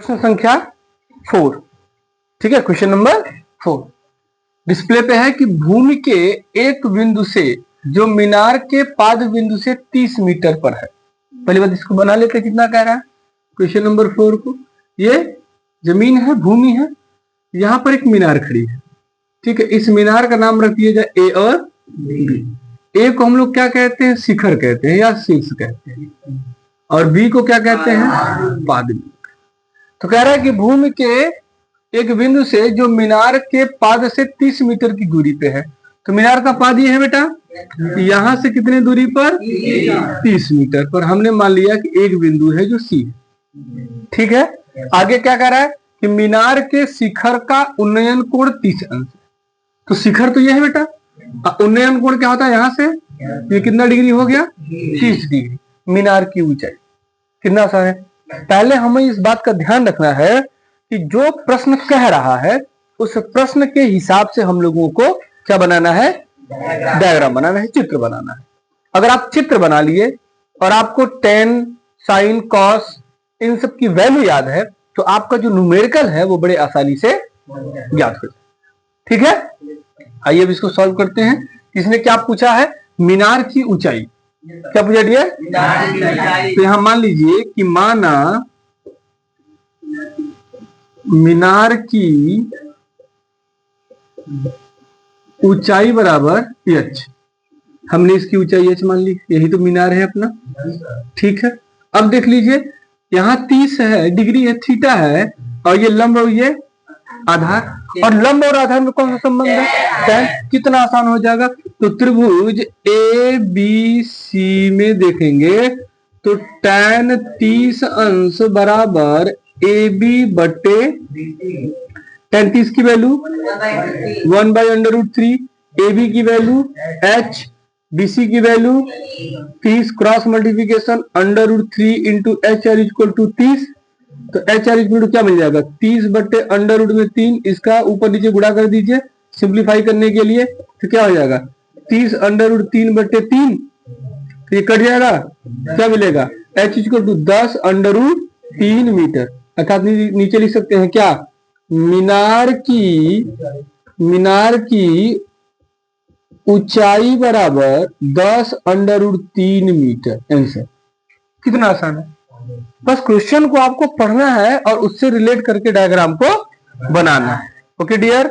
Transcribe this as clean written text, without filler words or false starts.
प्रश्न संख्या 4, ठीक है। क्वेश्चन नंबर 4 डिस्प्ले पे है कि भूमि के एक बिंदु से जो मीनार के पाद बिंदु से 30 मीटर पर है। पहली बात इसको बना लेते, कितना कह रहा है क्वेश्चन नंबर 4 को। ये जमीन है, भूमि है, यहां पर एक मीनार खड़ी है, ठीक है। इस मीनार का नाम रख दिया जाए ए और बी। ए को हम लोग क्या कहते हैं, शिखर कहते हैं या शीर्ष कहते हैं, और बी को क्या कहते हैं, पाद बिंदु। तो कह रहा है कि भूमि के एक बिंदु से जो मीनार के पाद से 30 मीटर की दूरी पे है। तो मीनार का पाद ये है बेटा, यहां से कितने दूरी पर, 30 मीटर पर। हमने मान लिया कि एक बिंदु है जो सी है, ठीक है। आगे क्या कह रहा है कि मीनार के शिखर का उन्नयन कोण 30 अंश। तो शिखर तो ये है बेटा, उन्नयन कोण क्या होता है, यहां से ये कितना डिग्री हो गया, 30 डिग्री। मीनार की ऊंचाई कितना आसान है। पहले हमें इस बात का ध्यान रखना है कि जो प्रश्न कह रहा है उस प्रश्न के हिसाब से हम लोगों को क्या बनाना है, डायग्राम बनाना है, चित्र बनाना है। अगर आप चित्र बना लिए और आपको टेन, साइन, कॉस इन सब की वैल्यू याद है तो आपका जो न्यूमेरिकल है वो बड़े आसानी से ज्ञात हो जाए, ठीक है। आइए अब इसको सॉल्व करते हैं। इसने क्या पूछा है, मीनार की ऊंचाई। क्या पूछा डियर, तो यहां मान लीजिए कि माना मीनार की ऊंचाई बराबर h। हमने इसकी ऊंचाई h मान ली, यही तो मीनार है अपना, ठीक है। अब देख लीजिए यहाँ 30 है, डिग्री है, थीटा है, और ये लंब और ये आधार, और लंब और आधार में कौन सा संबंध है, tan। कितना आसान हो जाएगा। तो त्रिभुज ए बी सी में देखेंगे तो tan 30 अंश बराबर ए बी बटे tan 30 की वैल्यू 1/√3, ए बी की वैल्यू h, BC की value 30, cross multiplication √3 into H are equal to 30। तो एच आर इक्वल टू क्या मिल जाएगा, 30 बटे √3। इसका ऊपर नीचे गुणा कर दीजिए सिंप्लीफाई करने के लिए, तो क्या हो जाएगा 30 √3 बटे 3, तो ये कट जाएगा, क्या मिलेगा h इक्वल टू 10 √3 मीटर। अर्थात नीचे लिख सकते हैं क्या, मीनार की ऊंचाई बराबर 10 √3 मीटर। आंसर कितना आसान है। बस क्वेश्चन को आपको पढ़ना है और उससे रिलेट करके डायग्राम को बनाना है। Okay dear.